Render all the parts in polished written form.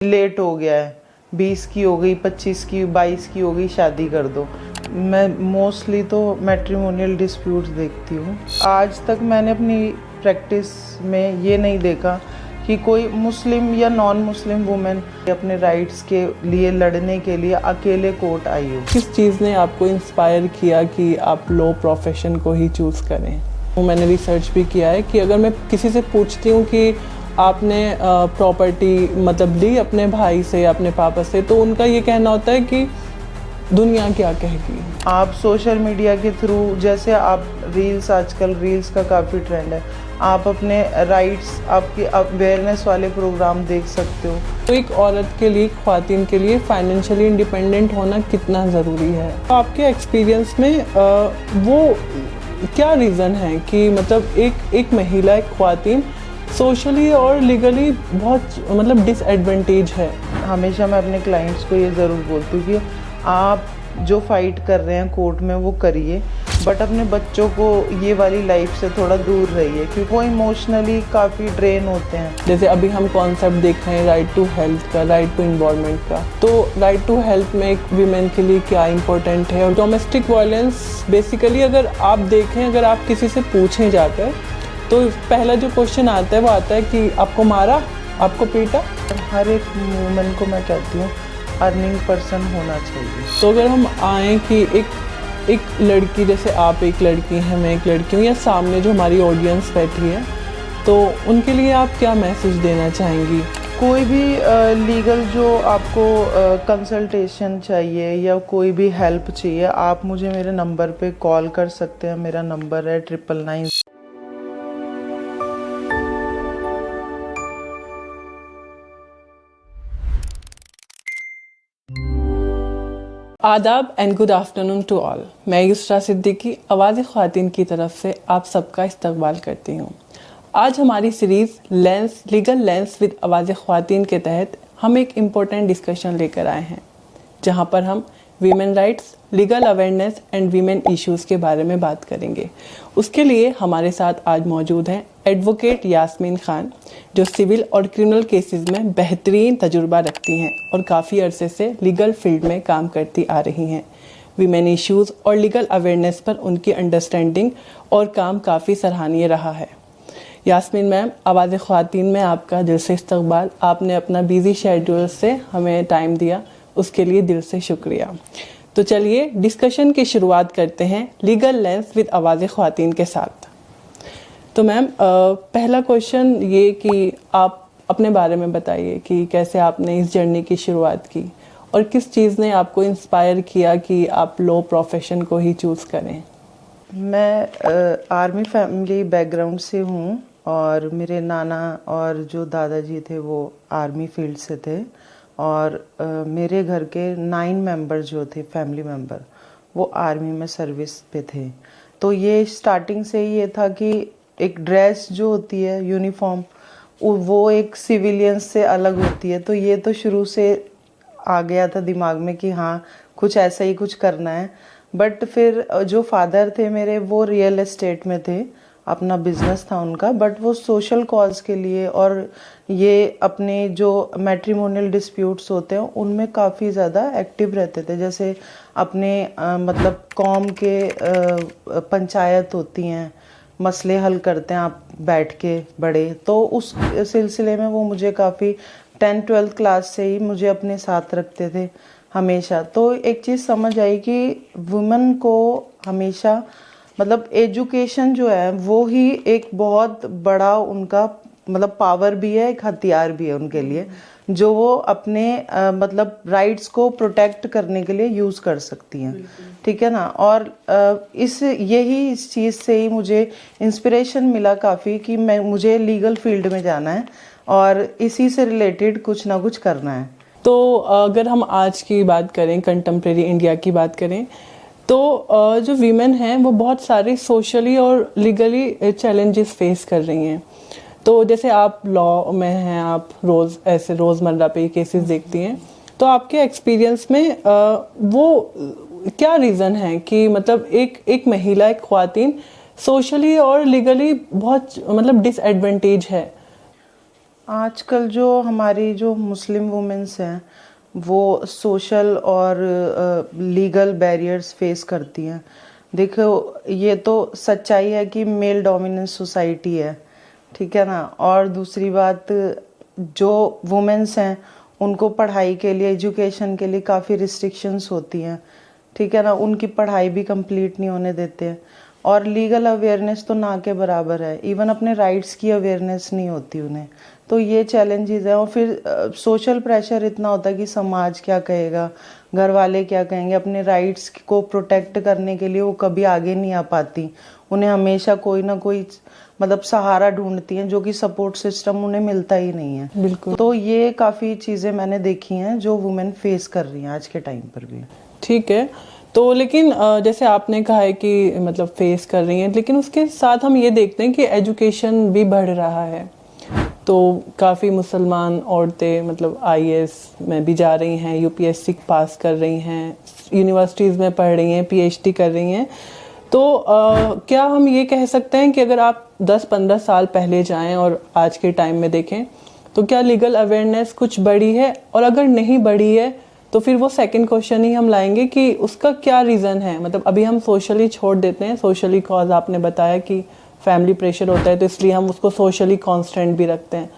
Late हो गया है, 20 की हो गई, 25 की, 22 की हो गई, शादी कर दो। मैं मोस्टली तो मैट्रिमोनियल डिस्प्यूट्स देखती हूँ। आज तक मैंने अपनी प्रैक्टिस में ये नहीं देखा कि कोई मुस्लिम या नॉन मुस्लिम वुमेन अपने राइट्स के लिए लड़ने के लिए अकेले कोर्ट आई हो। किस चीज़ ने आपको इंस्पायर किया कि आप लॉ प्रोफेशन को ही चूज़ करें? मैंने रिसर्च भी किया है कि अगर मैं किसी से पूछती हूँ कि आपने प्रॉपर्टी मतलब ली अपने भाई से या अपने पापा से, तो उनका ये कहना होता है कि दुनिया क्या कहेगी। आप सोशल मीडिया के थ्रू, जैसे आप रील्स, आजकल रील्स का काफ़ी ट्रेंड है, आप अपने राइट्स, आपकी अवेयरनेस वाले प्रोग्राम देख सकते हो। तो एक औरत के लिए, ख्वातीन के लिए फाइनेंशियली इंडिपेंडेंट होना कितना ज़रूरी है? तो आपके एक्सपीरियंस में वो क्या रीज़न है कि मतलब एक महिला, एक ख्वातीन सोशली और लीगली बहुत मतलब डिसएडवांटेज है? हमेशा मैं अपने क्लाइंट्स को ये ज़रूर बोलती हूँ कि आप जो फाइट कर रहे हैं कोर्ट में वो करिए, बट अपने बच्चों को ये वाली लाइफ से थोड़ा दूर रहिए, क्योंकि वो इमोशनली काफ़ी ड्रेन होते हैं। जैसे अभी हम कॉन्सेप्ट देख रहे हैं राइट टू हेल्थ का, राइट टू इन्वायरमेंट का, तो राइट टू हेल्थ में एक वीमेन के लिए क्या इंपॉर्टेंट है? और डोमेस्टिक वायलेंस बेसिकली अगर आप देखें, अगर आप किसी से पूछें जाकर, तो पहला जो क्वेश्चन आता है वो आता है कि आपको मारा, आपको पीटा। हर एक वुमेन को मैं कहती हूँ अर्निंग पर्सन होना चाहिए। तो अगर हम आए कि एक लड़की, जैसे आप एक लड़की हैं, मैं एक लड़की हूँ, या सामने जो हमारी ऑडियंस बैठी है, तो उनके लिए आप क्या मैसेज देना चाहेंगी? कोई भी लीगल जो आपको कंसल्टेशन चाहिए या कोई भी हेल्प चाहिए, आप मुझे मेरे नंबर पे कॉल कर सकते हैं। मेरा नंबर है 999। आदाब and good afternoon to all. मैं युसरा सिद्दीकी आवाज़ ख्वातीन की तरफ से आप सबका इस्तकबाल करती हूँ। आज हमारी series lens, legal lens with आवाज़ ख्वातीन के तहत हम एक इम्पोर्टेंट डिस्कशन लेकर आए हैं, जहाँ पर हम women rights, legal awareness and women issues के बारे में बात करेंगे। उसके लिए हमारे साथ आज मौजूद हैं एडवोकेट यास्मीन खान, जो सिविल और क्रिमिनल केसेस में बेहतरीन तजुर्बा रखती हैं और काफ़ी अरसे से लीगल फील्ड में काम करती आ रही हैं। वीमेन इश्यूज़ और लीगल अवेयरनेस पर उनकी अंडरस्टैंडिंग और काम काफ़ी सराहनीय रहा है। यास्मीन मैम, आवाज़ ख्वातीन में आपका दिल से इस्तकबाल। आपने अपना बिजी शेड्यूल से हमें टाइम दिया, उसके लिए दिल से शुक्रिया। तो चलिए डिस्कशन की शुरुआत करते हैं लीगल लेंस विद आवाज़ ख्वातीन के साथ। तो मैम, पहला क्वेश्चन ये कि आप अपने बारे में बताइए कि कैसे आपने इस जर्नी की शुरुआत की और किस चीज़ ने आपको इंस्पायर किया कि आप लॉ प्रोफेशन को ही चूज़ करें? मैं आर्मी फैमिली बैकग्राउंड से हूँ और मेरे नाना और जो दादाजी थे वो आर्मी फील्ड से थे, और मेरे घर के 9 मेंबर जो थे, फैमिली मेंबर, वो आर्मी में सर्विस पे थे। तो ये स्टार्टिंग से ही ये था कि एक ड्रेस जो होती है, यूनिफॉर्म, वो एक सिविलियंस से अलग होती है। तो ये तो शुरू से आ गया था दिमाग में कि हाँ कुछ ऐसा ही कुछ करना है। बट फिर जो फादर थे मेरे, वो रियल एस्टेट में थे, अपना बिजनेस था उनका, बट वो सोशल कॉज के लिए और ये अपने जो मैट्रिमोनियल डिस्प्यूट्स होते हैं उनमें काफ़ी ज़्यादा एक्टिव रहते थे। जैसे अपने मतलब कौम के पंचायत होती हैं, मसले हल करते हैं आप बैठ के बड़े, तो उस सिलसिले में वो मुझे काफ़ी 10-12 क्लास से ही मुझे अपने साथ रखते थे हमेशा। तो एक चीज़ समझ आई कि वुमेन को हमेशा मतलब एजुकेशन जो है वो ही एक बहुत बड़ा उनका मतलब पावर भी है, एक हथियार भी है उनके लिए, जो वो अपने मतलब राइट्स को प्रोटेक्ट करने के लिए यूज़ कर सकती हैं। ठीक है ना। और इस चीज़ से ही मुझे इंस्पिरेशन मिला काफ़ी कि मुझे लीगल फील्ड में जाना है और इसी से रिलेटेड कुछ ना कुछ करना है। तो अगर हम आज की बात करें, कंटेम्प्रेरी इंडिया की बात करें, तो जो वीमेन हैं वो बहुत सारे सोशली और लीगली चैलेंजेस फेस कर रही हैं। तो जैसे आप लॉ में हैं, आप ऐसे रोज़मर्रा पे केसेस देखती हैं, तो आपके एक्सपीरियंस में वो क्या रीज़न है कि मतलब एक महिला, एक ख्वातीन सोशली और लीगली बहुत मतलब डिसएडवांटेज है? आजकल जो हमारी जो मुस्लिम वुमेन्स हैं वो सोशल और लीगल बैरियर्स फेस करती हैं। देखो, ये तो सच्चाई है कि मेल डोमिनेंस सोसाइटी है, ठीक है ना। और दूसरी बात, जो वुमेन्स हैं उनको पढ़ाई के लिए, एजुकेशन के लिए काफ़ी रिस्ट्रिक्शंस होती हैं, ठीक है ना। उनकी पढ़ाई भी कंप्लीट नहीं होने देते हैं। और लीगल अवेयरनेस तो ना के बराबर है, इवन अपने राइट्स की अवेयरनेस नहीं होती उन्हें। तो ये चैलेंजेस हैं। और फिर सोशल प्रेशर इतना होता है कि समाज क्या कहेगा, घर वाले क्या कहेंगे। अपने राइट्स को प्रोटेक्ट करने के लिए वो कभी आगे नहीं आ पाती। उन्हें हमेशा कोई ना कोई मतलब सहारा ढूंढती हैं, जो कि सपोर्ट सिस्टम उन्हें मिलता ही नहीं है। बिल्कुल। तो ये काफ़ी चीज़ें मैंने देखी हैं जो वुमेन फेस कर रही हैं आज के टाइम पर भी। ठीक है। तो लेकिन जैसे आपने कहा है कि मतलब फेस कर रही हैं, लेकिन उसके साथ हम ये देखते हैं कि एजुकेशन भी बढ़ रहा है। तो काफ़ी मुसलमान औरतें मतलब आईएएस में भी जा रही हैं, यूपीएससी पास कर रही हैं, यूनिवर्सिटीज़ में पढ़ रही हैं, पीएचडी कर रही हैं। तो क्या हम ये कह सकते हैं कि अगर आप 10-15 साल पहले जाएं और आज के टाइम में देखें तो क्या लीगल अवेयरनेस कुछ बढ़ी है? और अगर नहीं बढ़ी है तो फिर वो सेकंड क्वेश्चन ही हम लाएंगे कि उसका क्या रीज़न है। मतलब अभी हम सोशली छोड़ देते हैं, सोशली कॉज आपने बताया कि फैमिली प्रेशर होता है, तो इसलिए हम उसको सोशली कॉन्स्टेंट भी रखते हैं।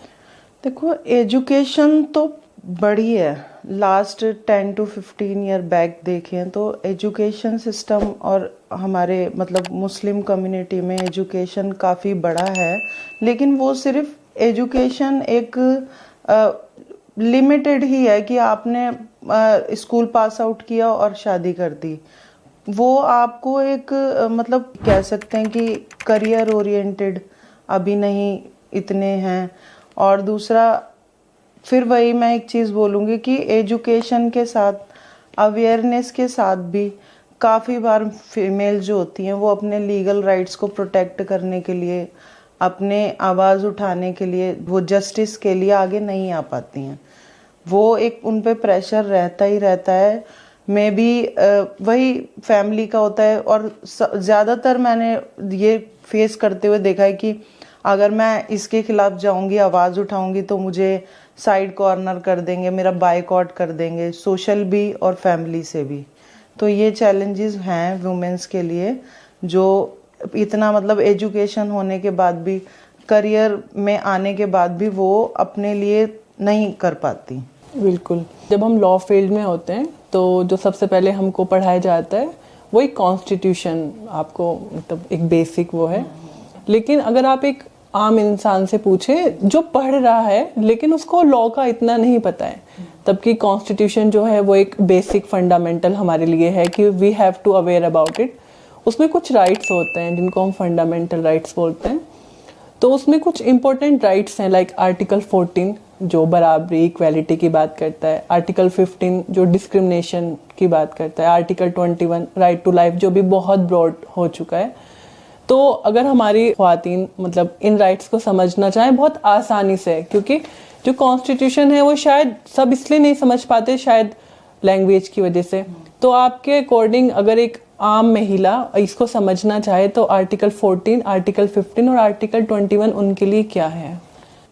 देखो, एजुकेशन तो बढ़ी है। लास्ट 10 to 15 ईयर बैक देखें तो एजुकेशन सिस्टम और हमारे मतलब मुस्लिम कम्युनिटी में एजुकेशन काफ़ी बड़ा है। लेकिन वो सिर्फ एजुकेशन एक लिमिटेड ही है कि आपने स्कूल पास आउट किया और शादी कर दी। वो आपको एक मतलब कह सकते हैं कि करियर ओरिएंटेड अभी नहीं इतने हैं। और दूसरा, फिर वही मैं एक चीज़ बोलूँगी कि एजुकेशन के साथ, अवेयरनेस के साथ भी काफ़ी बार फीमेल जो होती हैं वो अपने लीगल राइट्स को प्रोटेक्ट करने के लिए, अपने आवाज़ उठाने के लिए, वो जस्टिस के लिए आगे नहीं आ पाती हैं। वो एक उन पे प्रेशर रहता ही रहता है। में भी वही फैमिली का होता है। और ज़्यादातर मैंने ये फेस करते हुए देखा है कि अगर मैं इसके खिलाफ जाऊंगी, आवाज़ उठाऊंगी, तो मुझे साइड कॉर्नर कर देंगे, मेरा बायकॉट कर देंगे, सोशल भी और फैमिली से भी। तो ये चैलेंजेस हैं वुमेन्स के लिए, जो इतना मतलब एजुकेशन होने के बाद भी, करियर में आने के बाद भी वो अपने लिए नहीं कर पाती। बिल्कुल। जब हम लॉ फील्ड में होते हैं तो जो सबसे पहले हमको पढ़ाया जाता है वो एक कॉन्स्टिट्यूशन, आपको मतलब एक बेसिक वो है। लेकिन अगर आप एक आम इंसान से पूछें जो पढ़ रहा है लेकिन उसको लॉ का इतना नहीं पता है, तब की कॉन्स्टिट्यूशन जो है वो एक बेसिक फंडामेंटल हमारे लिए है कि we have to aware about it. उसमें कुछ राइट्स होते हैं जिनको हम फंडामेंटल राइट्स बोलते हैं। तो उसमें कुछ इंपॉर्टेंट राइट्स हैं, लाइक आर्टिकल 14 जो बराबरी, इक्वालिटी की बात करता है, आर्टिकल 15 जो डिस्क्रिमिनेशन की बात करता है, आर्टिकल 21 राइट टू लाइफ जो भी बहुत ब्रॉड हो चुका है। तो अगर हमारी ख्वातीन मतलब इन राइट्स को समझना चाहें बहुत आसानी से, क्योंकि जो कॉन्स्टिट्यूशन है वो शायद सब इसलिए नहीं समझ पाते, शायद लैंग्वेज की वजह से। तो आपके अकॉर्डिंग अगर एक आम महिला इसको समझना चाहे तो आर्टिकल 14, आर्टिकल 15 और आर्टिकल 21 उनके लिए क्या है?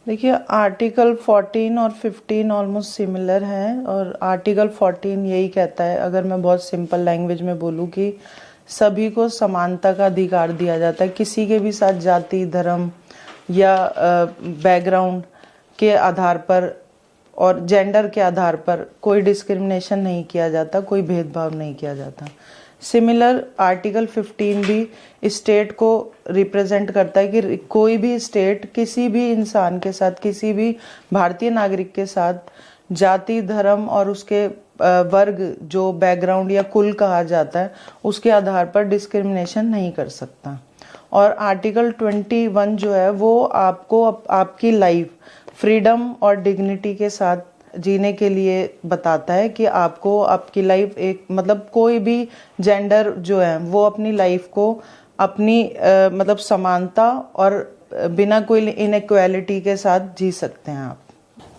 देखिए, आर्टिकल 14 और 15 ऑलमोस्ट सिमिलर हैं। और आर्टिकल 14 यही कहता है, अगर मैं बहुत सिंपल लैंग्वेज में बोलूँ, कि सभी को समानता का अधिकार दिया जाता है। किसी के भी साथ जाति, धर्म या बैकग्राउंड के आधार पर और जेंडर के आधार पर कोई डिस्क्रिमिनेशन नहीं किया जाता, कोई भेदभाव नहीं किया जाता। सिमिलर आर्टिकल 15 भी स्टेट को रिप्रेजेंट करता है कि कोई भी स्टेट किसी भी इंसान के साथ, किसी भी भारतीय नागरिक के साथ जाति, धर्म और उसके वर्ग, जो बैकग्राउंड या कुल कहा जाता है, उसके आधार पर डिस्क्रिमिनेशन नहीं कर सकता। और आर्टिकल 21 जो है वो आपको आपकी लाइफ फ्रीडम और डिग्निटी के साथ जीने के लिए बताता है कि आपको आपकी लाइफ एक मतलब कोई भी जेंडर जो है वो अपनी लाइफ को अपनी मतलब समानता और बिना कोई इनइक्वालिटी के साथ जी सकते हैं आप।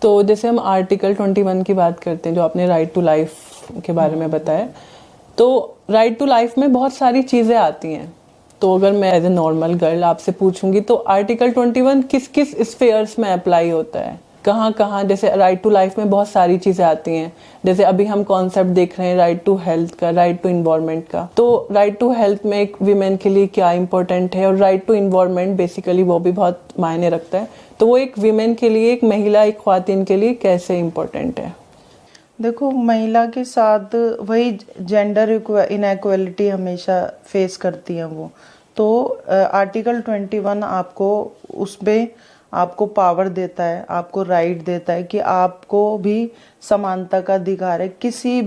तो जैसे हम आर्टिकल 21 की बात करते हैं, जो आपने राइट टू लाइफ के बारे में बताया, तो राइट टू लाइफ में बहुत सारी चीज़ें आती हैं। तो अगर मैं एज ए नॉर्मल गर्ल आपसे पूछूंगी तो आर्टिकल 21 किस किस स्फेयर्स में अप्लाई होता है? कहाँ कहाँ, जैसे राइट टू लाइफ में बहुत सारी चीज़ें आती हैं। जैसे अभी हम कॉन्सेप्ट देख रहे हैं राइट टू हेल्थ का, राइट टू इन्वायरमेंट का। तो राइट टू हेल्थ में एक वीमेन के लिए क्या इंपॉर्टेंट है, और राइट टू इन्वायरमेंट बेसिकली वो भी बहुत मायने रखता है। तो वो एक वीमेन के लिए, एक महिला, एक ख्वातीन के लिए कैसे इम्पोर्टेंट है? देखो, महिला के साथ वही जेंडर इनइक्वालिटी हमेशा फेस करती हैं वो। तो आर्टिकल 21 आपको उसमें आपको पावर देता है, आपको राइट देता है कि आपको भी समानता का अधिकार है। किसी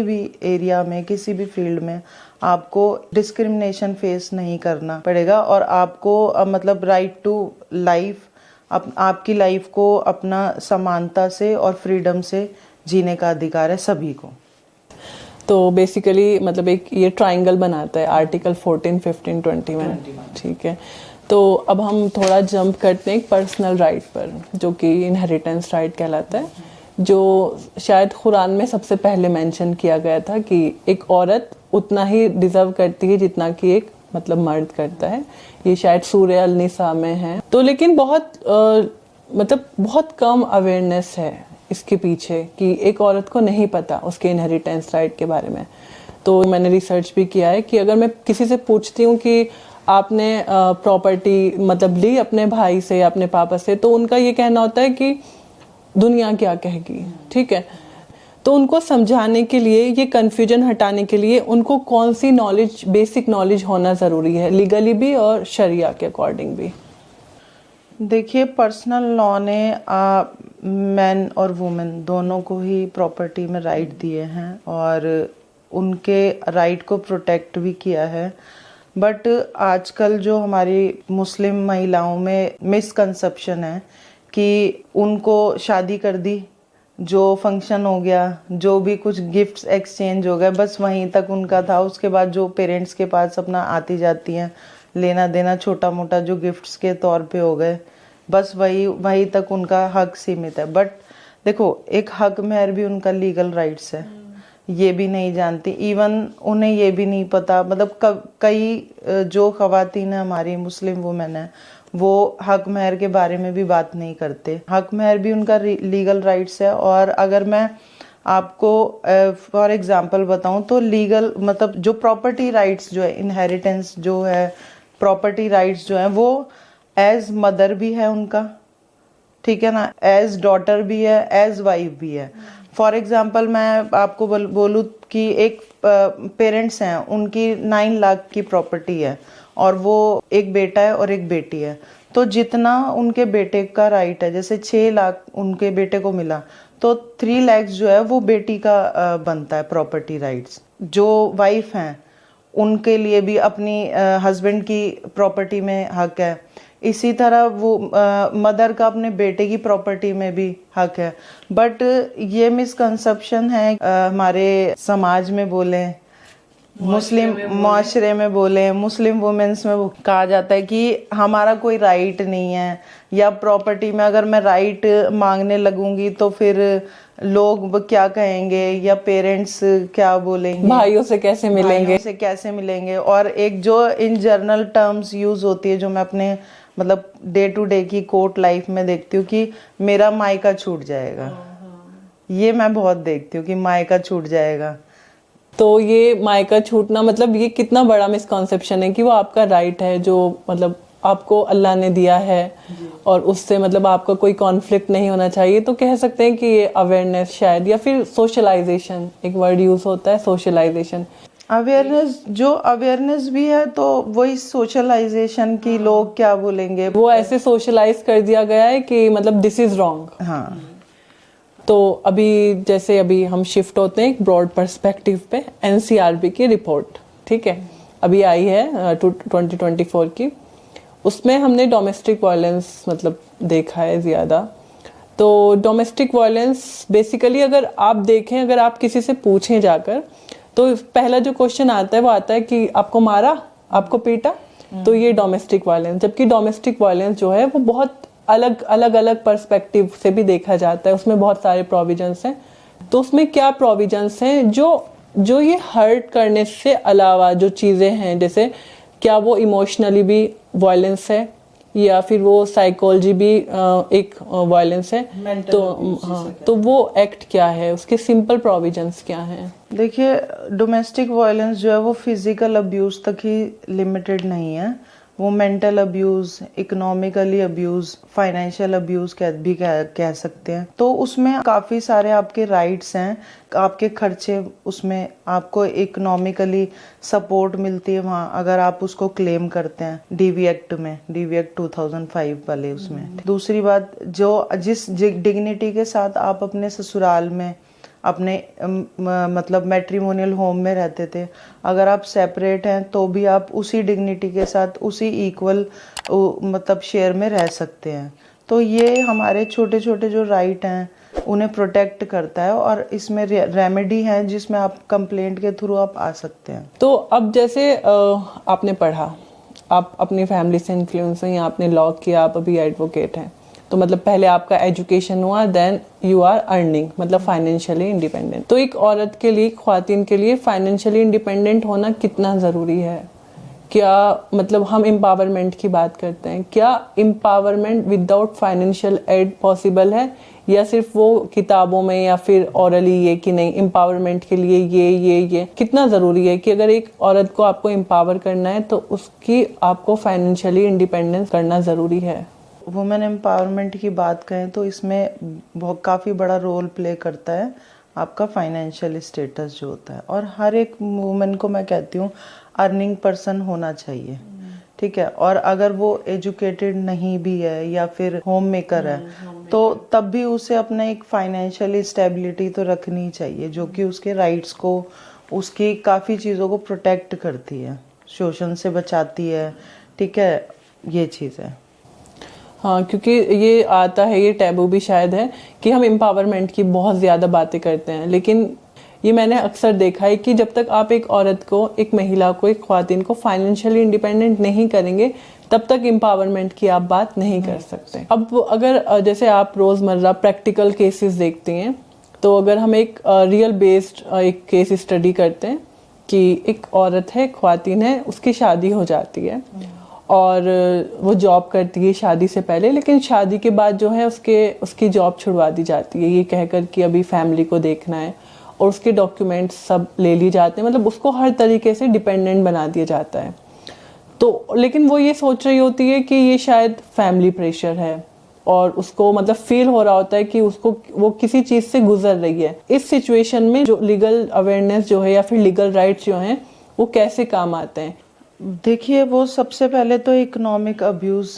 भी एरिया में, किसी भी फील्ड में आपको डिस्क्रिमिनेशन फेस नहीं करना पड़ेगा, और आपको मतलब राइट टू लाइफ, आपकी लाइफ को अपना समानता से और फ्रीडम से जीने का अधिकार है सभी को। तो बेसिकली मतलब एक ये ट्राइंगल बनाता है आर्टिकल 14, 15, 21। ठीक है, तो अब हम थोड़ा जंप करते हैं एक पर्सनल राइट पर, जो कि इनहेरिटेंस राइट कहलाता है, जो शायद कुरान में सबसे पहले मेंशन किया गया था कि एक औरत उतना ही डिजर्व करती है जितना कि एक मतलब मर्द करता है। ये शायद सूरह अल निसा में है। तो लेकिन मतलब बहुत कम अवेयरनेस है इसके पीछे कि एक औरत को नहीं पता उसके इनहेरिटेंस राइट के बारे में। तो मैंने रिसर्च भी किया है कि अगर मैं किसी से पूछती हूँ कि आपने प्रॉपर्टी मतलब ली अपने भाई से या अपने पापा से, तो उनका ये कहना होता है कि दुनिया क्या कहेगी। ठीक है, तो उनको समझाने के लिए, ये कंफ्यूजन हटाने के लिए उनको कौन सी नॉलेज, बेसिक नॉलेज होना ज़रूरी है, लीगली भी और शरिया के अकॉर्डिंग भी? देखिए, पर्सनल लॉ ने मैन और वुमेन दोनों को ही प्रॉपर्टी में राइट दिए हैं और उनके राइट को प्रोटेक्ट भी किया है। बट आजकल जो हमारी मुस्लिम महिलाओं में मिसकंसेप्शन है कि उनको शादी कर दी, जो फंक्शन हो गया, जो भी कुछ गिफ्ट्स एक्सचेंज हो गए, बस वहीं तक उनका था। उसके बाद जो पेरेंट्स के पास अपना आती जाती हैं, लेना देना छोटा मोटा जो गिफ्ट्स के तौर पे हो गए, बस वही तक उनका हक सीमित है। बट देखो, एक हक मेहर भी उनका लीगल राइट्स है, ये भी नहीं जानती। इवन उन्हें ये भी नहीं पता, मतलब कई जो खवातीन है हमारी मुस्लिम वुमेन है, वो हक मेहर के बारे में भी बात नहीं करते। हक मेहर भी उनका लीगल राइट्स है। और अगर मैं आपको फॉर एग्जांपल बताऊं तो लीगल मतलब जो प्रॉपर्टी राइट्स जो है, इनहेरिटेंस जो है, प्रॉपर्टी राइट्स जो है, वो एज मदर भी है उनका, ठीक है ना, एज डॉटर भी है, एज वाइफ भी है। फॉर एग्जाम्पल मैं आपको बोलूँ कि एक पेरेंट्स हैं, उनकी 9 लाख की प्रॉपर्टी है और वो एक बेटा है और एक बेटी है। तो जितना उनके बेटे का राइट है, जैसे 6 लाख उनके बेटे को मिला, तो 3 लाख जो है वो बेटी का बनता है प्रॉपर्टी राइट्स। जो वाइफ हैं उनके लिए भी अपनी हस्बैंड की प्रॉपर्टी में हक है। इसी तरह वो मदर का अपने बेटे की प्रॉपर्टी में भी हक है। बट ये मिसकंसेप्शन है हमारे समाज में बोले, मुस्लिम माशरे में बोले, मुस्लिम वुमेन्स में कहा जाता है कि हमारा कोई राइट नहीं है, या प्रॉपर्टी में अगर मैं राइट मांगने लगूंगी तो फिर लोग क्या कहेंगे, या पेरेंट्स क्या बोलेंगे, भाइयों से कैसे मिलेंगे। और एक जो इन जनरल टर्म्स यूज होती है, जो मैं अपने मतलब डे टू डे की कोर्ट लाइफ में देखती हूँ कि मेरा मायका छूट जाएगा। ये मैं बहुत देखती हूँ कि मायका छूट जाएगा। तो ये मायका छूटना मतलब ये कितना बड़ा मिसकॉन्सेप्शन है कि वो आपका राइट है, जो मतलब आपको अल्लाह ने दिया है और उससे मतलब आपका कोई कॉन्फ्लिक्ट नहीं होना चाहिए। तो कह सकते हैं कि ये अवेयरनेस शायद, या फिर सोशलाइजेशन, एक वर्ड यूज होता है सोशलाइजेशन। अवेयरनेस भी है, तो वही सोशलाइजेशन की लोग क्या बोलेंगे, वो ऐसे सोशलाइज कर दिया गया है कि मतलब दिस इज रॉन्ग। हाँ। तो अभी जैसे अभी हम शिफ्ट होते हैं एक ब्रॉड पर्सपेक्टिव पे, एनसीआरबी की रिपोर्ट, ठीक है, अभी आई है 2024 की। उसमें हमने डोमेस्टिक वायलेंस मतलब देखा है ज़्यादा। तो डोमेस्टिक वायलेंस बेसिकली अगर आप देखें, अगर आप किसी से पूछें जाकर, तो पहला जो क्वेश्चन आता है वो आता है कि आपको मारा, आपको पीटा, तो ये डोमेस्टिक वायलेंस। जबकि डोमेस्टिक वायलेंस जो है वो बहुत अलग पर्सपेक्टिव से भी देखा जाता है, उसमें बहुत सारे प्रोविजंस हैं। तो उसमें क्या प्रोविजंस हैं जो ये हर्ट करने से अलावा जो चीज़ें हैं, जैसे क्या वो इमोशनली भी वायलेंस है, या फिर वो साइकोलॉजी भी एक वायलेंस है? Mental तो abuse हाँ, तो वो एक्ट क्या है, उसके सिंपल प्रोविजंस क्या हैं? देखिए, डोमेस्टिक वायलेंस जो है वो फिजिकल अब्यूज तक ही लिमिटेड नहीं है। वो mental abuse, economically abuse, financial abuse कह सकते हैं। तो उसमें काफ़ी सारे आपके राइट्स हैं, आपके खर्चे, उसमें आपको इकोनॉमिकली सपोर्ट मिलती है वहाँ, अगर आप उसको क्लेम करते हैं डीवी एक्ट में, डीवी एक्ट 2005 वाले उसमें। दूसरी बात, जो जिस डिग्निटी के साथ आप अपने ससुराल में अपने मतलब मैट्रिमोनियल होम में रहते थे, अगर आप सेपरेट हैं तो भी आप उसी डिग्निटी के साथ उसी इक्वल मतलब शेयर में रह सकते हैं। तो ये हमारे छोटे छोटे जो राइट हैं उन्हें प्रोटेक्ट करता है, और इसमें रेमेडी है जिसमें आप कंप्लेंट के थ्रू आप आ सकते हैं। तो अब जैसे आपने पढ़ा, आप अपनी फैमिली से इन्फ्लुएंस हैं या आपने लॉ किया, आप अभी एडवोकेट हैं, तो मतलब पहले आपका एजुकेशन हुआ, देन यू आर अर्निंग, मतलब फाइनेंशियली इंडिपेंडेंट। तो एक औरत के लिए, ख्वातीन के लिए फाइनेंशियली इंडिपेंडेंट होना कितना ज़रूरी है? क्या मतलब हम एम्पावरमेंट की बात करते हैं, क्या empowerment without financial aid possible है, या सिर्फ वो किताबों में या फिर ओरली ये कि नहीं एम्पावरमेंट के लिए ये कितना ज़रूरी है कि अगर एक औरत को आपको एम्पावर करना है तो उसकी आपको फाइनेंशियली इंडिपेंडेंस करना ज़रूरी है? वुमेन एम्पावरमेंट की बात करें तो इसमें बहुत काफ़ी बड़ा रोल प्ले करता है आपका फाइनेंशियल स्टेटस जो होता है, और हर एक वुमेन को मैं कहती हूँ अर्निंग पर्सन होना चाहिए, ठीक है। और अगर वो एजुकेटेड नहीं भी है या फिर होम मेकर है तो तब भी उसे अपना एक फाइनेंशियल स्टेबिलिटी तो रखनी चाहिए, जो कि उसके राइट्स को, उसकी काफ़ी चीज़ों को प्रोटेक्ट करती है, शोषण से बचाती है, ठीक है, ये चीज़ है। हाँ, क्योंकि ये आता है, ये टैबू भी शायद है कि हम एम्पावरमेंट की बहुत ज़्यादा बातें करते हैं, लेकिन ये मैंने अक्सर देखा है कि जब तक आप एक औरत को, एक महिला को, एक ख्वातीन को फाइनेंशियली इंडिपेंडेंट नहीं करेंगे तब तक एम्पावरमेंट की आप बात नहीं कर सकते। अब अगर जैसे आप रोज़मर्रा प्रैक्टिकल केसेस देखती हैं, तो अगर हम एक रियल बेस्ड एक केस स्टडी करते हैं कि एक औरत है, ख्वातीन है, उसकी शादी हो जाती है और वो जॉब करती है शादी से पहले, लेकिन शादी के बाद जो है उसकी जॉब छुड़वा दी जाती है, ये कहकर कि अभी फैमिली को देखना है, और उसके डॉक्यूमेंट्स सब ले लिए जाते हैं, मतलब उसको हर तरीके से डिपेंडेंट बना दिया जाता है। तो लेकिन वो ये सोच रही होती है कि ये शायद फैमिली प्रेशर है, और उसको मतलब फील हो रहा होता है कि उसको वो किसी चीज़ से गुजर रही है। इस सिचुएशन में जो लीगल अवेयरनेस जो है या फिर लीगल राइट्स जो हैं वो कैसे काम आते हैं? देखिए, वो सबसे पहले तो इकोनॉमिक अब्यूज़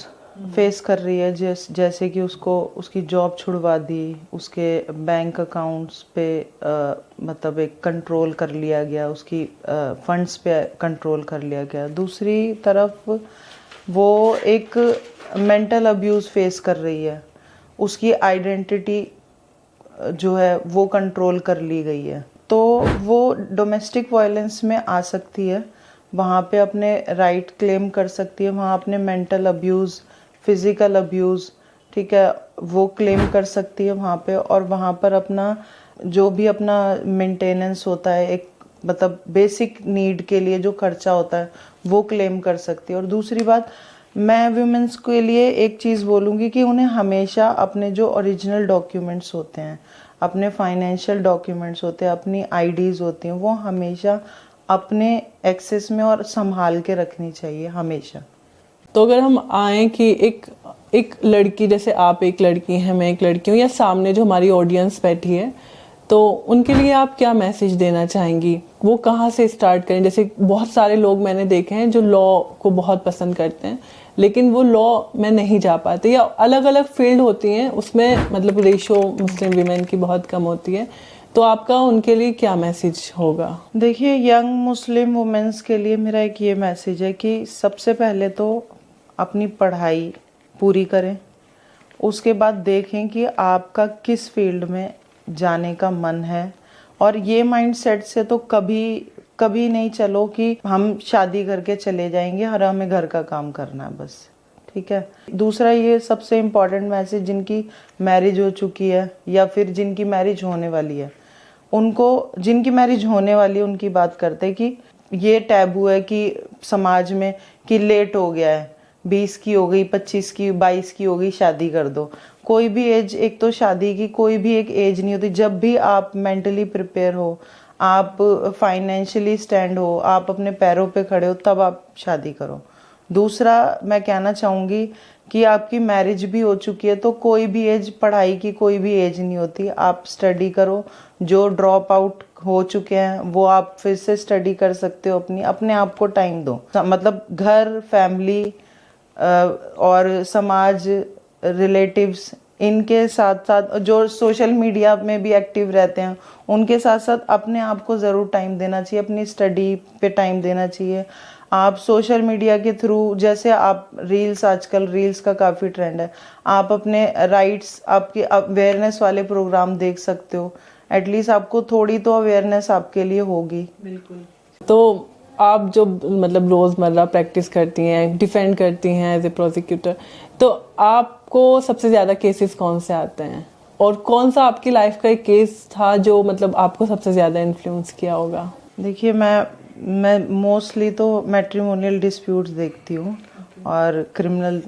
फेस कर रही है, जैसे कि उसको उसकी जॉब छुड़वा दी, उसके बैंक अकाउंट्स पे मतलब एक कंट्रोल कर लिया गया, उसकी फंड्स पे कंट्रोल कर लिया गया। दूसरी तरफ वो एक मेंटल अब्यूज़ फेस कर रही है, उसकी आइडेंटिटी जो है वो कंट्रोल कर ली गई है, तो वो डोमेस्टिक वायलेंस में आ सकती है, वहाँ पे अपने राइट क्लेम कर सकती है, वहाँ अपने मेंटल अब्यूज़, फिज़िकल अब्यूज़, ठीक है, वो क्लेम कर सकती है वहाँ पे, और वहाँ पर अपना जो भी अपना मेंटेनेंस होता है, एक मतलब बेसिक नीड के लिए जो खर्चा होता है वो क्लेम कर सकती है। और दूसरी बात, मैं वुमेन्स के लिए एक चीज़ बोलूँगी कि उन्हें हमेशा अपने जो ओरिजिनल डॉक्यूमेंट्स होते हैं, अपने फाइनेंशियल डॉक्यूमेंट्स होते हैं, अपनी आईडीज़ होती हैं, वो हमेशा अपने एक्सेस में और संभाल के रखनी चाहिए हमेशा। तो अगर हम आए कि एक लड़की, जैसे आप एक लड़की हैं, मैं एक लड़की हूँ, या सामने जो हमारी ऑडियंस बैठी है, तो उनके लिए आप क्या मैसेज देना चाहेंगी? वो कहाँ से स्टार्ट करें? जैसे बहुत सारे लोग मैंने देखे हैं जो लॉ को बहुत पसंद करते हैं, लेकिन वो लॉ में नहीं जा पाते, या अलग अलग फील्ड होती हैं उसमें मतलब रेशो मुस्लिम वीमेन की बहुत कम होती है, तो आपका उनके लिए क्या मैसेज होगा? देखिए, यंग मुस्लिम वुमेन्स के लिए मेरा एक ये मैसेज है कि सबसे पहले तो अपनी पढ़ाई पूरी करें, उसके बाद देखें कि आपका किस फील्ड में जाने का मन है, और ये माइंडसेट से तो कभी नहीं चलो कि हम शादी करके चले जाएंगे और हमें घर का काम करना है बस, ठीक है। दूसरा, ये सबसे इम्पोर्टेंट मैसेज, जिनकी मैरिज हो चुकी है या फिर जिनकी मैरिज होने वाली है, उनको, जिनकी मैरिज होने वाली है उनकी बात करते हैं कि ये टैबू है कि समाज में कि लेट हो गया है, 20 की हो गई, 25 की, 22 की हो गई, शादी कर दो। कोई भी एज, एक तो शादी की कोई भी एक एज नहीं होती। जब भी आप मेंटली प्रिपेयर हो, आप फाइनेंशियली स्टैंड हो, आप अपने पैरों पे खड़े हो, तब आप शादी करो। दूसरा मैं कहना चाहूँगी कि आपकी मैरिज भी हो चुकी है तो कोई भी एज, पढ़ाई की कोई भी एज नहीं होती। आप स्टडी करो, जो ड्रॉप आउट हो चुके हैं वो आप फिर से स्टडी कर सकते हो। अपने आप को टाइम दो। मतलब घर, फैमिली और समाज, रिलेटिव्स, इनके साथ साथ जो सोशल मीडिया में भी एक्टिव रहते हैं उनके साथ साथ अपने आप को ज़रूर टाइम देना चाहिए, अपनी स्टडी पे टाइम देना चाहिए। आप सोशल मीडिया के थ्रू, जैसे आप रील्स, आजकल रील्स का काफ़ी ट्रेंड है, आप अपने राइट्स, आपके अवेयरनेस वाले प्रोग्राम देख सकते हो। एटलीस्ट आपको थोड़ी तो अवेयरनेस आपके लिए होगी। बिल्कुल। तो आप जो मतलब रोज़मर्रा प्रैक्टिस करती हैं, डिफेंड करती हैं एज ए प्रोसिक्यूटर, तो आपको सबसे ज़्यादा केसेस कौन से आते हैं और कौन सा आपकी लाइफ का एक केस था जो मतलब आपको सबसे ज़्यादा इन्फ्लुएंस किया होगा? देखिए, मैं मोस्टली तो मैट्रिमोनियल डिस्प्यूट्स देखती हूँ और क्रिमिनल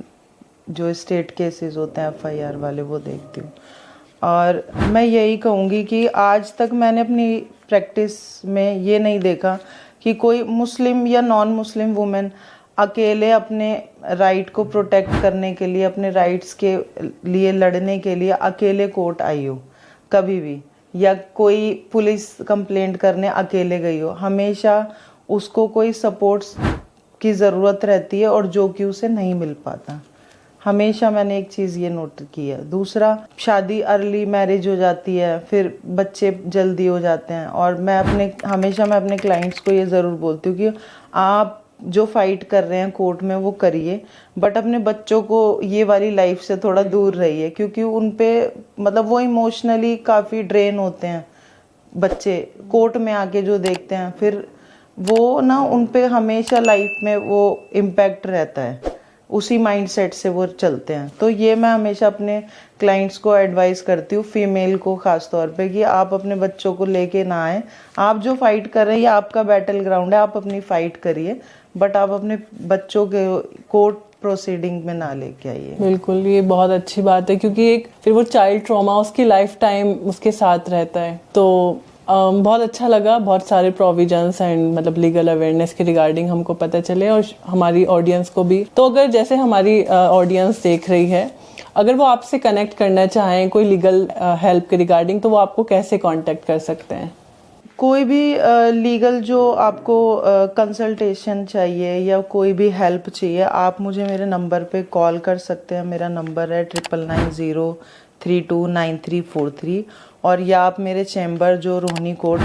जो स्टेट केसेस होते हैं FIR वाले, वो देखती हूँ। और मैं यही कहूँगी कि आज तक मैंने अपनी प्रैक्टिस में ये नहीं देखा कि कोई मुस्लिम या नॉन मुस्लिम वुमेन अकेले अपने राइट को प्रोटेक्ट करने के लिए, अपने राइट्स के लिए लड़ने के लिए अकेले कोर्ट आई हो, कभी भी। या कोई पुलिस कंप्लेंट करने अकेले गई हो। हमेशा उसको कोई सपोर्ट्स की ज़रूरत रहती है और जो कि उसे नहीं मिल पाता। हमेशा मैंने एक चीज़ ये नोट की है। दूसरा, शादी, अर्ली मैरिज हो जाती है, फिर बच्चे जल्दी हो जाते हैं। और मैं अपने क्लाइंट्स को ये ज़रूर बोलती हूँ कि आप जो फाइट कर रहे हैं कोर्ट में वो करिए, बट अपने बच्चों को ये वाली लाइफ से थोड़ा दूर रहिए, क्योंकि उन पे मतलब वो इमोशनली काफ़ी ड्रेन होते हैं। बच्चे कोर्ट में आके जो देखते हैं, फिर वो ना उन पे हमेशा लाइफ में वो इम्पैक्ट रहता है, उसी माइंडसेट से वो चलते हैं। तो ये मैं हमेशा अपने क्लाइंट्स को एडवाइस करती हूँ, फीमेल को ख़ास तौर पे, कि आप अपने बच्चों को लेके ना आए। आप जो फाइट कर रहे हैं ये आपका बैटल ग्राउंड है, आप अपनी फाइट करिए, बट आप अपने बच्चों के कोर्ट प्रोसीडिंग में ना लेके आइए। बिल्कुल, ये बहुत अच्छी बात है क्योंकि एक फिर वो चाइल्ड ट्रॉमा उसकी लाइफ टाइम उसके साथ रहता है। तो बहुत अच्छा लगा, बहुत सारे प्रोविजंस एंड मतलब लीगल अवेयरनेस के रिगार्डिंग हमको पता चले और हमारी ऑडियंस को भी। तो अगर जैसे हमारी ऑडियंस देख रही है, अगर वो आपसे कनेक्ट करना चाहें कोई लीगल हेल्प के रिगार्डिंग, तो वो आपको कैसे कांटेक्ट कर सकते हैं? कोई भी लीगल जो आपको कंसल्टेशन चाहिए या कोई भी हेल्प चाहिए, आप मुझे मेरे नंबर पे कॉल कर सकते हैं। मेरा नंबर है 9990329343। और या आप मेरे चैम्बर जो रोहिणी कोर्ट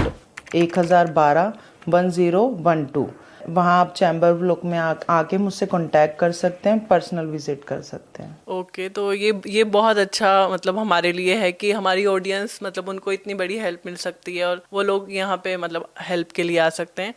1012 1012, वहाँ आप चैम्बर ब्लॉक में आके मुझसे कांटेक्ट कर सकते हैं, पर्सनल विजिट कर सकते हैं। ओके, तो ये बहुत अच्छा मतलब हमारे लिए है कि हमारी ऑडियंस मतलब उनको इतनी बड़ी हेल्प मिल सकती है और वो लोग यहाँ पे मतलब हेल्प के लिए आ सकते हैं।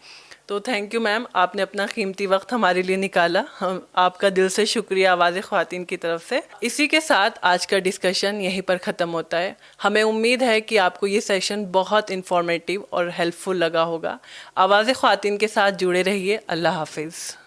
तो थैंक यू मैम, आपने अपना कीमती वक्त हमारे लिए निकाला। हम आपका दिल से शुक्रिया आवाज़ ख्वातीन की तरफ से। इसी के साथ आज का डिस्कशन यहीं पर ख़त्म होता है। हमें उम्मीद है कि आपको ये सेशन बहुत इन्फॉर्मेटिव और हेल्पफुल लगा होगा। आवाज़ ख्वातीन के साथ जुड़े रहिए। अल्लाह हाफिज़।